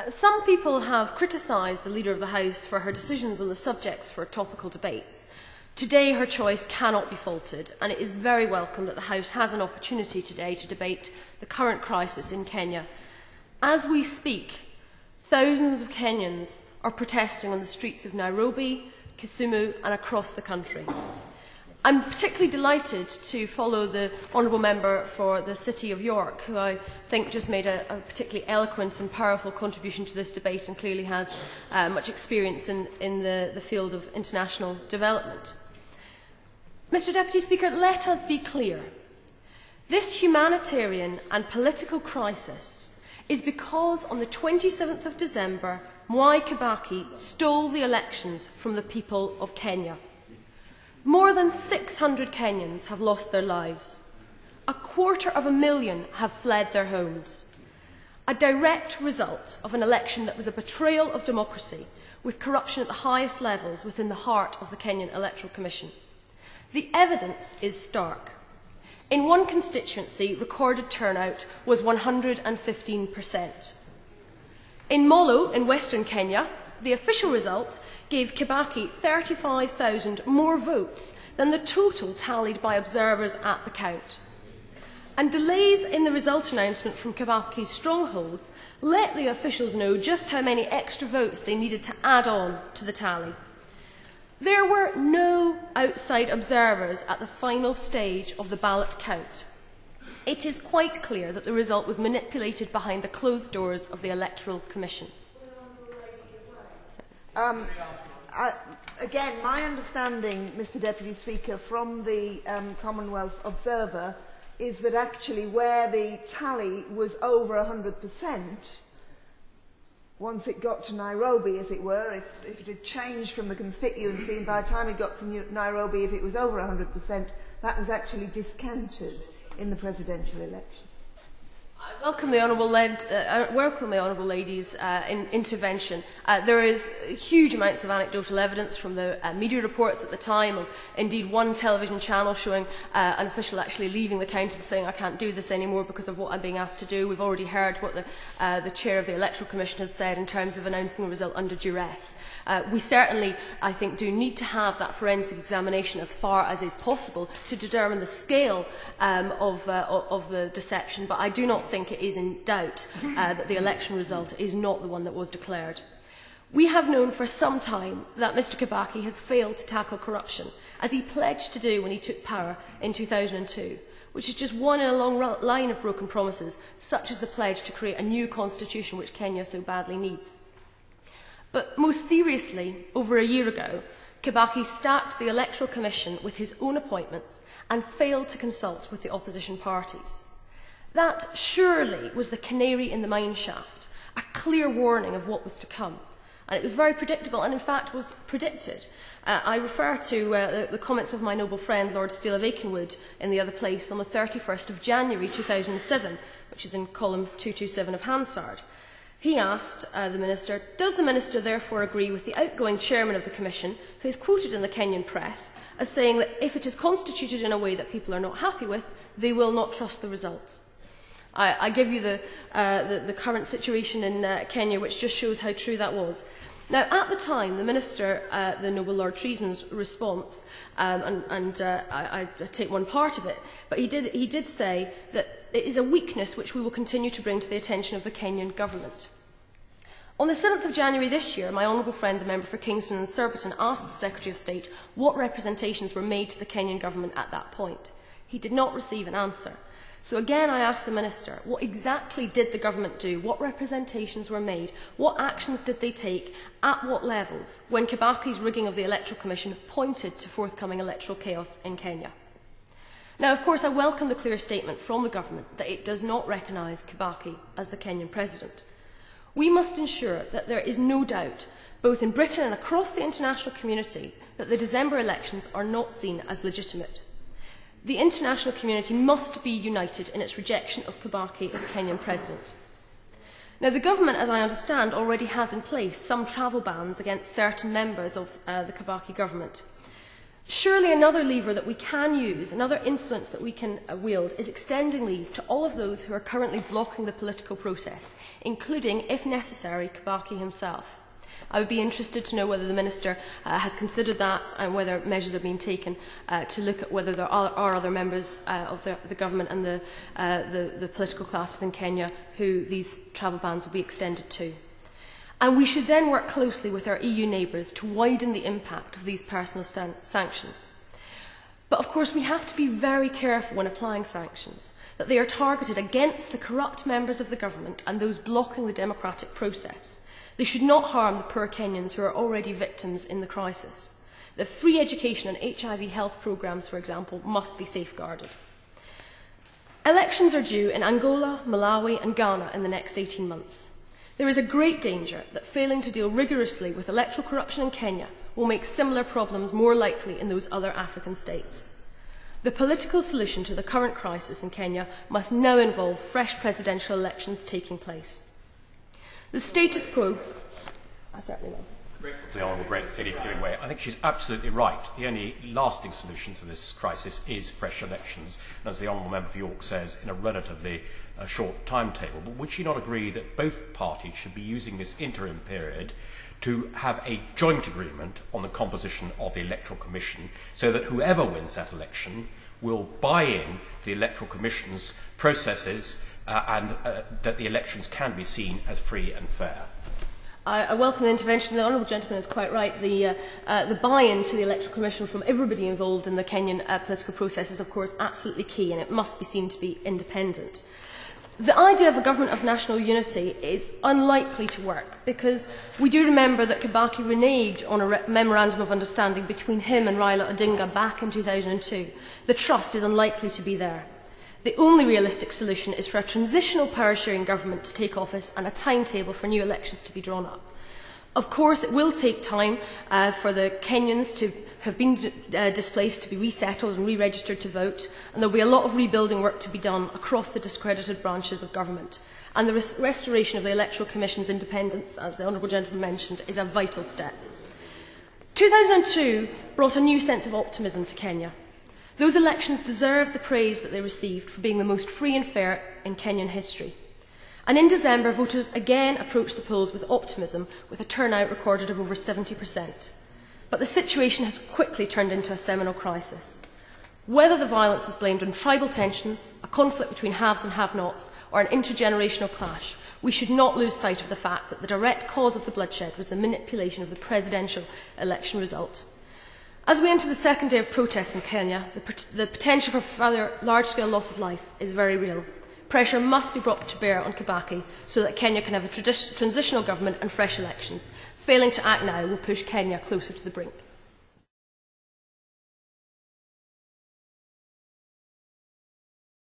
Some people have criticised the Leader of the House for her decisions on the subjects for topical debates. Today her choice cannot be faulted, and it is very welcome that the House has an opportunity today to debate the current crisis in Kenya. As we speak, thousands of Kenyans are protesting on the streets of Nairobi, Kisumu and across the country. I'm particularly delighted to follow the Honourable Member for the City of York, who I think just made a particularly eloquent and powerful contribution to this debate and clearly has much experience in the field of international development. Mr. Deputy Speaker, let us be clear. This humanitarian and political crisis is because on the 27th of December, Mwai Kibaki stole the elections from the people of Kenya. More than 600 Kenyans have lost their lives. 250,000 have fled their homes. A direct result of an election that was a betrayal of democracy, with corruption at the highest levels within the heart of the Kenyan Electoral Commission. The evidence is stark. In one constituency, recorded turnout was 115%. In Molo, in Western Kenya, the official result gave Kibaki 35,000 more votes than the total tallied by observers at the count. And delays in the result announcement from Kibaki's strongholds let the officials know just how many extra votes they needed to add on to the tally. There were no outside observers at the final stage of the ballot count. It is quite clear that the result was manipulated behind the closed doors of the Electoral Commission. Again, my understanding, Mr. Deputy Speaker, from the Commonwealth Observer is that actually where the tally was over 100%, once it got to Nairobi, as it were, if it had changed from the constituency, and by the time it got to Nairobi, if it was over 100%, that was actually discounted in the presidential election. I welcome the Honourable Lady's intervention. There is huge amounts of anecdotal evidence from the media reports at the time of indeed one television channel showing an official actually leaving the county and saying, I can't do this anymore because of what I'm being asked to do. We've already heard what the Chair of the Electoral Commission has said in terms of announcing the result under duress. We certainly, I think, do need to have that forensic examination as far as is possible to determine the scale of the deception, but I do not think it is in doubt that the election result is not the one that was declared. We have known for some time that Mr Kibaki has failed to tackle corruption, as he pledged to do when he took power in 2002, which is just one in a long line of broken promises, such as the pledge to create a new constitution which Kenya so badly needs. But most seriously, over a year ago, Kibaki stacked the Electoral Commission with his own appointments and failed to consult with the opposition parties. That surely was the canary in the mine shaft, a clear warning of what was to come. And it was very predictable and in fact was predicted. I refer to the comments of my noble friend Lord Steele of Aikenwood in the other place on the 31st of January 2007, which is in column 227 of Hansard. He asked the Minister, does the Minister therefore agree with the outgoing Chairman of the Commission, who is quoted in the Kenyan press as saying that if it is constituted in a way that people are not happy with, they will not trust the result? I give you the current situation in Kenya, which just shows how true that was. Now, at the time, the Minister, the Noble Lord Treesman's response, I take one part of it, but he did say that it is a weakness which we will continue to bring to the attention of the Kenyan government. On the 7th of January this year, my honourable friend, the member for Kingston and Surbiton, asked the Secretary of State what representations were made to the Kenyan government at that point. He did not receive an answer. So again, I asked the Minister, what exactly did the government do? What representations were made? What actions did they take? At what levels? When Kibaki's rigging of the Electoral Commission pointed to forthcoming electoral chaos in Kenya. Now, of course, I welcome the clear statement from the government that it does not recognise Kibaki as the Kenyan president. We must ensure that there is no doubt, both in Britain and across the international community, that the December elections are not seen as legitimate. The international community must be united in its rejection of Kibaki as Kenyan president. Now, the government, as I understand, already has in place some travel bans against certain members of the Kibaki government. Surely another lever that we can use, another influence that we can wield, is extending these to all of those who are currently blocking the political process, including, if necessary, Kibaki himself. I would be interested to know whether the Minister has considered that and whether measures are being taken to look at whether there are other members of the government and the political class within Kenya who these travel bans will be extended to. And we should then work closely with our EU neighbours to widen the impact of these personal sanctions. But of course we have to be very careful when applying sanctions, that they are targeted against the corrupt members of the government and those blocking the democratic process. They should not harm the poor Kenyans who are already victims in the crisis. The free education and HIV health programmes, for example, must be safeguarded. Elections are due in Angola, Malawi and Ghana in the next 18 months. There is a great danger that failing to deal rigorously with electoral corruption in Kenya will make similar problems more likely in those other African states. The political solution to the current crisis in Kenya must now involve fresh presidential elections taking place. The status quo... I certainly will. The Honourable Great Lady for giving way. I think she's absolutely right. The only lasting solution to this crisis is fresh elections, and as the Honourable Member for York says, in a relatively short timetable. But would she not agree that both parties should be using this interim period to have a joint agreement on the composition of the Electoral Commission so that whoever wins that election will buy in the Electoral Commission's processes and that the elections can be seen as free and fair? I welcome the intervention. The Honourable Gentleman is quite right. The buy-in to the Electoral Commission from everybody involved in the Kenyan political process is, of course, absolutely key, and it must be seen to be independent. The idea of a government of national unity is unlikely to work because we do remember that Kibaki reneged on a memorandum of understanding between him and Raila Odinga back in 2002. The trust is unlikely to be there. The only realistic solution is for a transitional power-sharing government to take office and a timetable for new elections to be drawn up. Of course, it will take time for the Kenyans to have been displaced to be resettled and re-registered to vote, and there will be a lot of rebuilding work to be done across the discredited branches of government. And the restoration of the Electoral Commission's independence, as the Honourable Gentleman mentioned, is a vital step. 2002 brought a new sense of optimism to Kenya. Those elections deserve the praise that they received for being the most free and fair in Kenyan history. And in December, voters again approached the polls with optimism, with a turnout recorded of over 70%. But the situation has quickly turned into a seminal crisis. Whether the violence is blamed on tribal tensions, a conflict between haves and have-nots, or an intergenerational clash, we should not lose sight of the fact that the direct cause of the bloodshed was the manipulation of the presidential election result. As we enter the second day of protests in Kenya, the potential for further large-scale loss of life is very real. Pressure must be brought to bear on Kibaki so that Kenya can have a transitional government and fresh elections. Failing to act now will push Kenya closer to the brink.